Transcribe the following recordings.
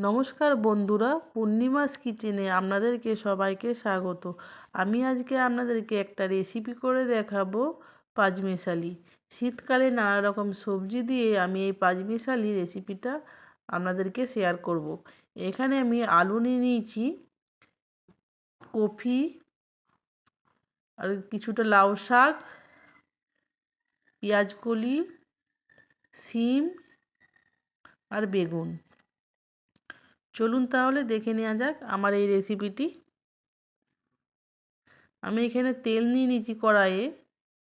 নমস্কার বন্ধুরা, পূর্ণিমাস কিচেনে আপনাদেরকে সবাইকে স্বাগত। আমি আজকে আপনাদেরকে একটা রেসিপি করে দেখাবো পাঁচমেশালি। শীতকালে নানা রকম সবজি দিয়ে আমি এই পাঁচমেশালি রেসিপিটা আপনাদেরকে শেয়ার করব। এখানে আমি আলু নিয়ে নিয়েছি, কপি, আর কিছুটা লাউ শাক, পেঁয়াজ কলি, শিম আর বেগুন। চলুন তাহলে দেখে নেওয়া যাক আমার এই রেসিপিটি। আমি এখানে তেল নিয়ে নিয়েছি কড়াইয়ে।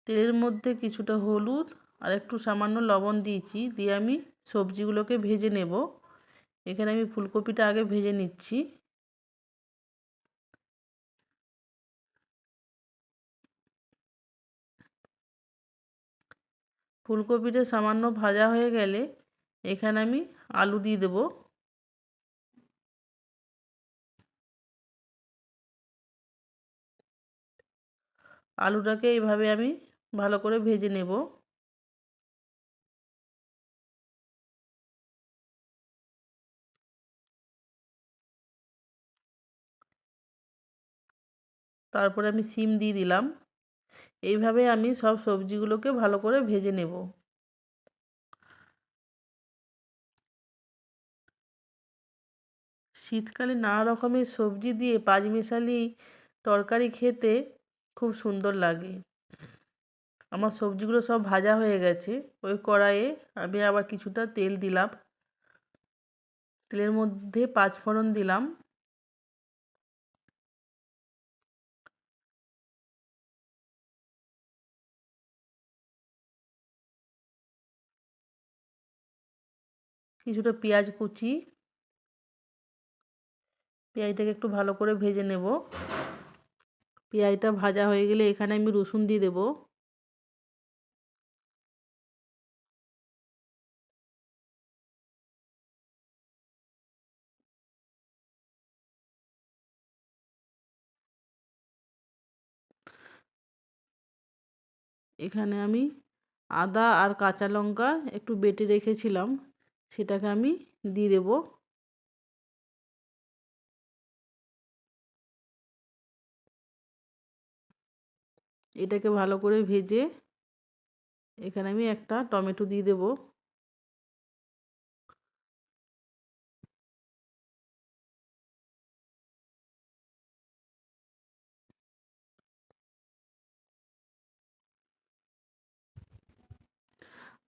তেলের মধ্যে কিছুটা হলুদ আর একটু সামান্য লবণ দিয়েছি, দিয়ে আমি সবজিগুলোকে ভেজে নেব। এখানে আমি ফুলকপিটা আগে ভেজে নিচ্ছি। ফুলকপিটা সামান্য ভাজা হয়ে গেলে এখানে আমি আলু দিয়ে দেব। আলুটাকে এইভাবে আমি ভালো করে ভেজে নেব। তারপরে আমি শিম দিয়ে দিলাম। এইভাবে আমি সব সবজিগুলোকে ভালো করে ভেজে নেব। শীতকালে নানা রকমের সবজি দিয়ে পাঁচমেশালি তরকারি খেতে খুব সুন্দর লাগে। আমার সবজিগুলো সব ভাজা হয়ে গেছে। ওই কড়াইয়ে আমি আবার কিছুটা তেল দিলাম। তেলের মধ্যে পাঁচফোড়ন দিলাম। কিছুটা পেঁয়াজ কুচি। পেঁয়াজটাকে একটু ভালো করে ভেজে নেব। পেঁয়াজটা ভাজা হয়ে গেলে এখানে আমি রসুন দিয়ে দেব। এখানে আমি আদা আর কাঁচা লঙ্কা একটু বেটে রেখেছিলাম, সেটাকে আমি দিয়ে দেব। এটাকে ভালো করে ভেজে এখানে আমি একটা টমেটো দিয়ে দেব।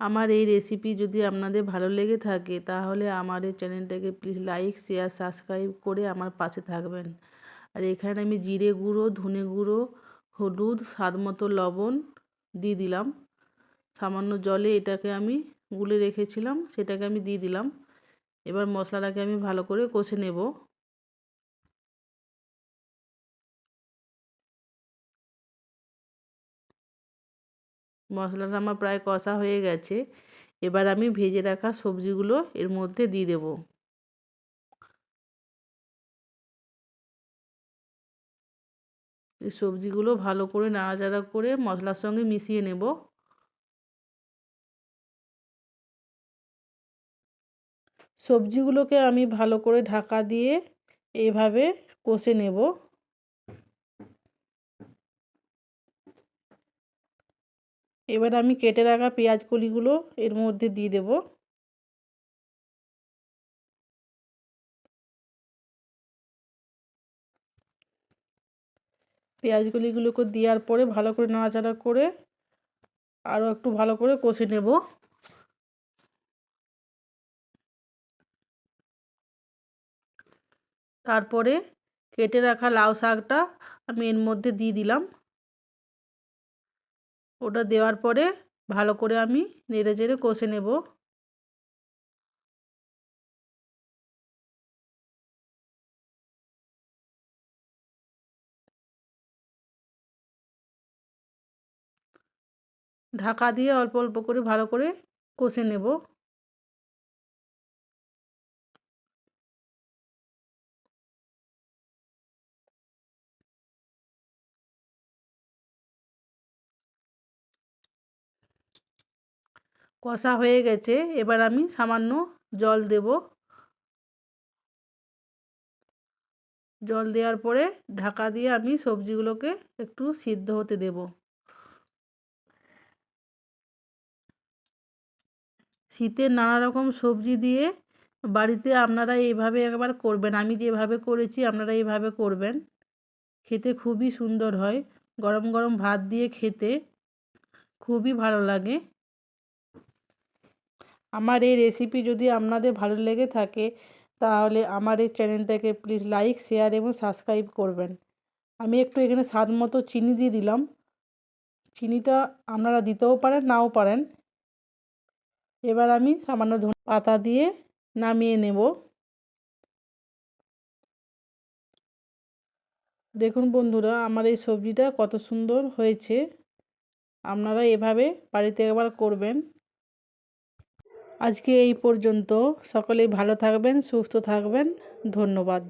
আমার এই রেসিপি যদি আপনাদের ভালো লেগে থাকে তাহলে আমার এই চ্যানেলটাকে প্লিজ লাইক, শেয়ার, সাবস্ক্রাইব করে আমার পাশে থাকবেন। আর এখানে আমি জিরে গুঁড়ো, ধনে গুঁড়ো, হলুদ, স্বাদ মতো লবণ দিয়ে দিলাম। সামান্য জলে এটাকে আমি গুলে রেখেছিলাম, সেটাকে আমি দিয়ে দিলাম। এবার মশলাটাকে আমি ভালো করে কষে নেব। মশলাটা আমার প্রায় কষা হয়ে গেছে। এবার আমি ভেজে রাখা সবজিগুলো এর মধ্যে দিয়ে দেব। এই সবজিগুলো ভালো করে নাড়াচাড়া করে মশলার সঙ্গে মিশিয়ে নেব। সবজিগুলোকে আমি ভালো করে ঢাকা দিয়ে এইভাবে কষে নেব। এবার আমি কেটে রাখা পেঁয়াজ কলিগুলো এর মধ্যে দিয়ে দেব। পেঁয়াজ কলিগুলোকে দেওয়ার পরে ভালো করে নাড়াচাড়া করে আরও একটু ভালো করে কষে নেব। তারপরে কেটে রাখা লাউ শাকটা আমি এর মধ্যে দিয়ে দিলাম। ওটা দেওয়ার পরে ভালো করে আমি নেড়ে চেড়ে কষে নেব। ঢাকা দিয়ে অল্প অল্প করে ভালো করে কষে নেব। কষা হয়ে গেছে, এবার আমি সামান্য জল দেব। জল দেওয়ার পরে ঢাকা দিয়ে আমি সবজিগুলোকে একটু সিদ্ধ হতে দেব। শীতের নানা রকম সবজি দিয়ে বাড়িতে আপনারা এইভাবে একবার করবেন, আমি যেভাবে করেছি আপনারা এইভাবে করবেন, খেতে খুবই সুন্দর হয়। গরম গরম ভাত দিয়ে খেতে খুবই ভালো লাগে। আমার এই রেসিপি যদি আপনাদের ভালো লেগে থাকে তাহলে আমার এই চ্যানেলটাকে প্লিজ লাইক, শেয়ার এবং সাবস্ক্রাইব করবেন। আমি একটু এখানে স্বাদ মতো চিনি দিয়ে দিলাম। চিনিটা আপনারা দিতেও পারেন, নাও পারেন। এবার আমি সামান্য ধনে পাতা দিয়ে নামিয়ে নেব। দেখুন বন্ধুরা, আমার এই সবজিটা কত সুন্দর হয়েছে। আপনারা এভাবে বাড়িতে একবার করবেন। আজকে এই পর্যন্ত। সকলেই ভালো থাকবেন, সুস্থ থাকবেন। ধন্যবাদ।